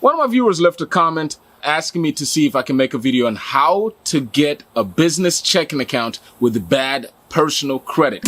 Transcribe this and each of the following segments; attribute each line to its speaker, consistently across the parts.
Speaker 1: One of my viewers left a comment asking me to see if I can make a video on how to get a business checking account with bad personal credit.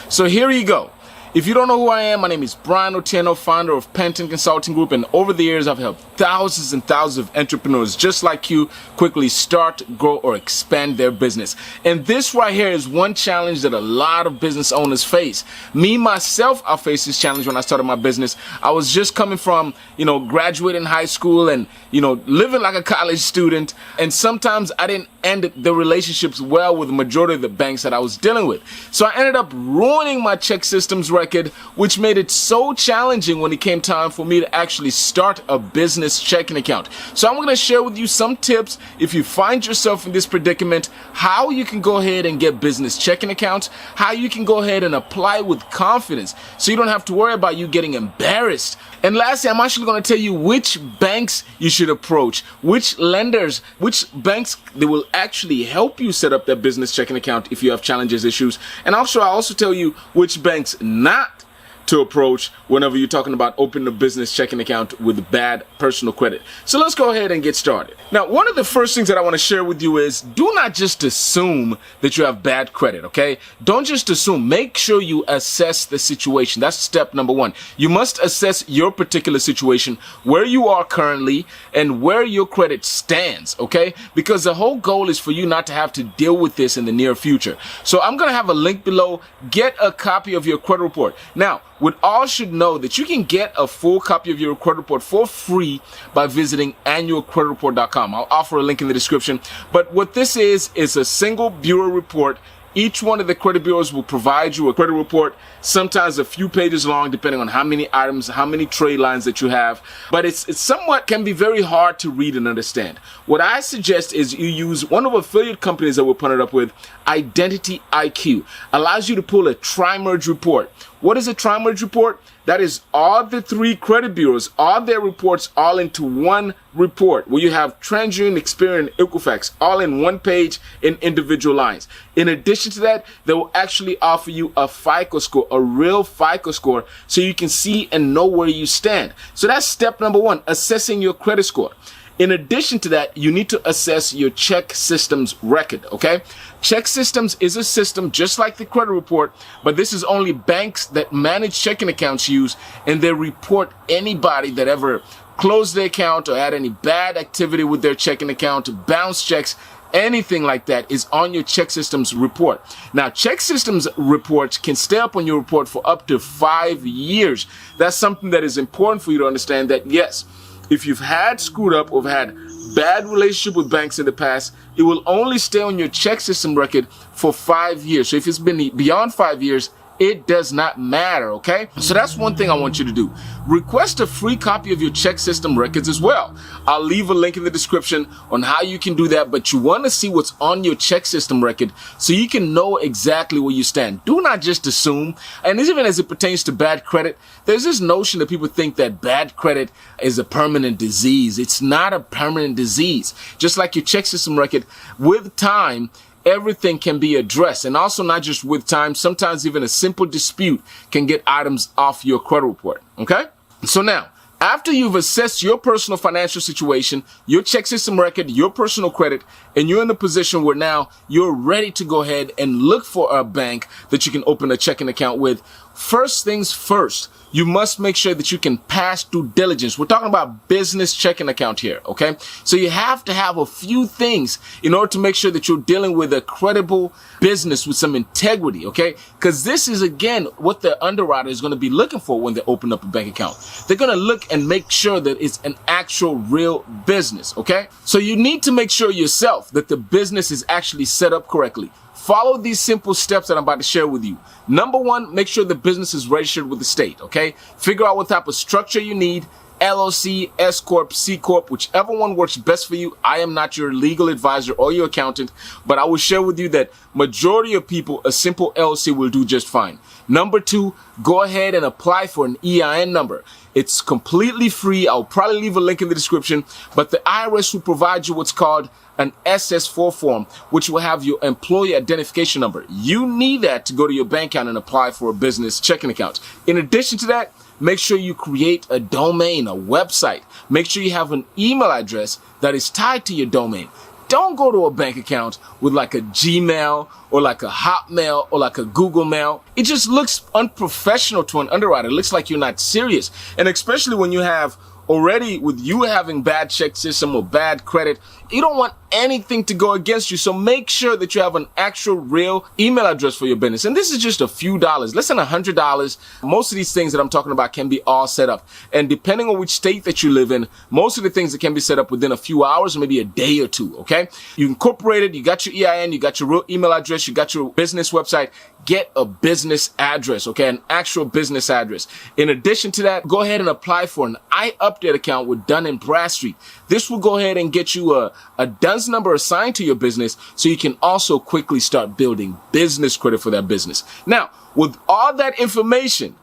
Speaker 1: So here you go. If you don't know who I am, my name is Brian Otieno, founder of Penton Consulting Group, and over the years I've helped thousands and thousands of entrepreneurs just like you quickly start, grow, or expand their business. And this right here is one challenge that a lot of business owners face. Me, myself, I faced this challenge when I started my business. I was just coming from, graduating high school and, living like a college student. And sometimes I didn't end the relationships well with the majority of the banks that I was dealing with. So I ended up ruining my check systems record, which made it so challenging when it came time for me to actually start a business checking account. So I'm going to share with you some tips if you find yourself in this predicament, how you can go ahead and get business checking accounts, how you can go ahead and apply with confidence so you don't have to worry about you getting embarrassed. And lastly, I'm actually going to tell you which banks you should approach, which lenders, which banks that will actually help you set up that business checking account if you have challenges, issues. And I'll also tell you which banks not to approach whenever you're talking about opening a business checking account with bad personal credit. So let's go ahead and get started. Now, one of the first things that I want to share with you is do not just assume that you have bad credit, okay? Don't just assume. Make sure you assess the situation. That's step number one. You must assess your particular situation, where you are currently and where your credit stands, okay? Because the whole goal is for you not to have to deal with this in the near future. So I'm going to have a link below. Get a copy of your credit report. Now, we all should know that you can get a full copy of your credit report for free by visiting annualcreditreport.com. I'll offer a link in the description. But what this is a single bureau report. Each one of the credit bureaus will provide you a credit report, sometimes a few pages long, depending on how many items, how many trade lines that you have. But it's somewhat can be very hard to read and understand. What I suggest is you use one of the affiliate companies that we're partnered up with, IdentityIQ. Allows you to pull a tri-merge report. What is a tri-merge report? That is all the three credit bureaus, all their reports, all into one report where you have TransUnion, Experian, and Equifax all in one page in individual lines. In addition to that, they will actually offer you a FICO score, a real FICO score, so you can see and know where you stand. So that's step number one, assessing your credit score. In addition to that, you need to assess your check systems record, okay? Check systems is a system just like the credit report, but this is only banks that manage checking accounts use, and they report anybody that ever closed their account or had any bad activity with their checking account, bounce checks, anything like that is on your check systems report. Now, check systems reports can stay up on your report for up to 5 years. That's something that is important for you to understand, that yes, if you've had screwed up or had bad relationship with banks in the past, it will only stay on your check system record for 5 years. So if it's been beyond 5 years, it does not matter, okay? So that's one thing I want you to do. Request a free copy of your check system records as well. I'll leave a link in the description on how you can do that, but you want to see what's on your check system record so you can know exactly where you stand. Do not just assume. And even as it pertains to bad credit, there's this notion that people think that bad credit is a permanent disease. It's not a permanent disease. Just like your check system record, with time, everything can be addressed. And also not just with time, sometimes even a simple dispute can get items off your credit report. Okay? So now, after you've assessed your personal financial situation, your check system record, your personal credit, and you're in a position where now you're ready to go ahead and look for a bank that you can open a checking account with, first things first, you must make sure that you can pass due diligence. We're talking about business checking account here, okay? So you have to have a few things in order to make sure that you're dealing with a credible business with some integrity, okay? Because this is, again, what the underwriter is going to be looking for when they open up a bank account. They're going to look and make sure that it's an actual real business, okay? So you need to make sure yourself that the business is actually set up correctly. Follow these simple steps that I'm about to share with you. Number one, make sure the business is registered with the state, okay? Figure out what type of structure you need, LLC, S Corp, C Corp, whichever one works best for you. I am not your legal advisor or your accountant, but I will share with you that majority of people, a simple LLC will do just fine. Number two, go ahead and apply for an EIN number. It's completely free. I'll probably leave a link in the description, but the IRS will provide you what's called an SS4 form, which will have your employee identification number. You need that to go to your bank account and apply for a business checking account. In addition to that, make sure you create a domain, a website. Make sure you have an email address that is tied to your domain. Don't go to a bank account with like a Gmail or like a Hotmail or like a Google Mail. It just looks unprofessional to an underwriter. It looks like you're not serious. And especially when you have already with you having bad check system or bad credit, you don't want anything to go against you. So make sure that you have an actual real email address for your business. And this is just a few dollars, less than $100. Most of these things that I'm talking about can be all set up. And depending on which state that you live in, most of the things that can be set up within a few hours or maybe a day or two. Okay. You incorporate it. You got your EIN, you got your real email address, you got your business website. Get a business address, okay? An actual business address. In addition to that, go ahead and apply for an iUpdate account with Dun & Bradstreet. This will go ahead and get you a DUNS number assigned to your business so you can also quickly start building business credit for that business. Now, with all that information,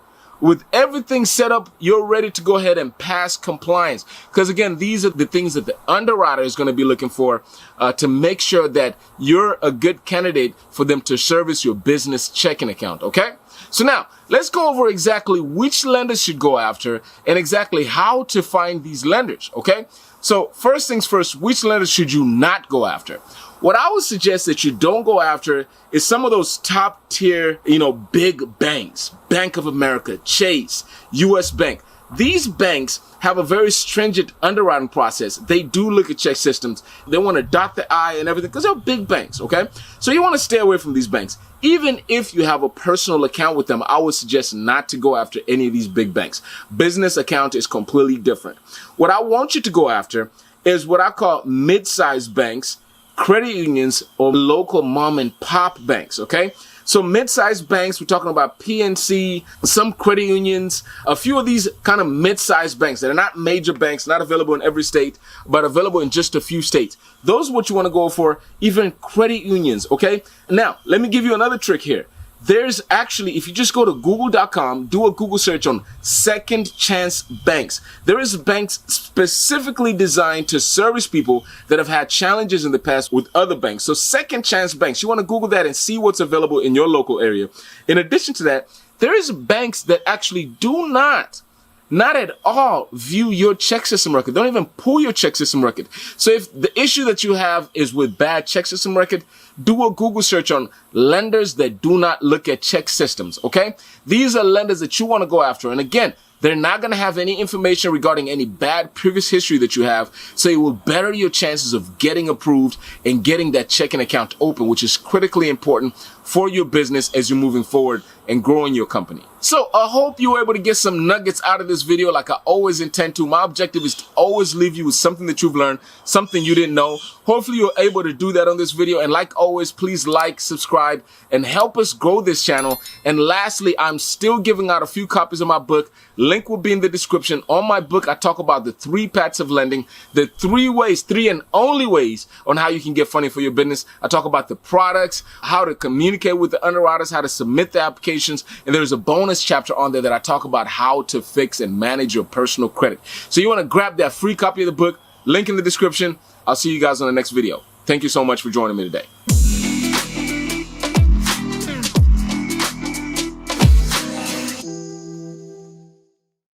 Speaker 1: with everything set up, you're ready to go ahead and pass compliance. Because again, these are the things that the underwriter is going to be looking for to make sure that you're a good candidate for them to service your business checking account. Okay? So now let's go over exactly which lenders should go after and exactly how to find these lenders. Okay? So first things first, which lenders should you not go after? What I would suggest that you don't go after is some of those top tier, big banks, Bank of America, Chase, US Bank. These banks have a very stringent underwriting process. They do look at check systems. They want to dot the I and everything because they're big banks, okay? So you want to stay away from these banks. Even if you have a personal account with them, I would suggest not to go after any of these big banks. Business account is completely different. What I want you to go after is what I call mid-sized banks, credit unions, or local mom and pop banks, okay? So mid-sized banks, we're talking about PNC, some credit unions, a few of these kind of mid-sized banks that are not major banks, not available in every state, but available in just a few states. Those are what you want to go for, even credit unions, okay? Now, let me give you another trick here. There's actually, if you just go to google.com, do a Google search on second chance banks. There is banks specifically designed to service people that have had challenges in the past with other banks. So second chance banks, you want to Google that and see what's available in your local area. In addition to that, there is banks that actually do not at all view your check system record. Don't even pull your check system record. So if the issue that you have is with bad check system record, do a Google search on lenders that do not look at check systems, okay? These are lenders that you want to go after. And again, they're not going to have any information regarding any bad previous history that you have. So it will better your chances of getting approved and getting that checking account open, which is critically important for your business as you're moving forward and growing your company. So I hope you were able to get some nuggets out of this video like I always intend to. My objective is to always leave you with something that you've learned, something you didn't know. Hopefully you're able to do that on this video. And like always, please like, subscribe, and help us grow this channel. And lastly, I'm still giving out a few copies of my book. Link will be in the description. On my book, I talk about the 3 paths of lending, the 3 ways, 3 and only ways on how you can get funding for your business. I talk about the products, how to communicate with the underwriters, how to submit the applications, and there's a bonus chapter on there that I talk about how to fix and manage your personal credit. So you want to grab that free copy of the book, link in the description. I'll see you guys on the next video. Thank you so much for joining me today.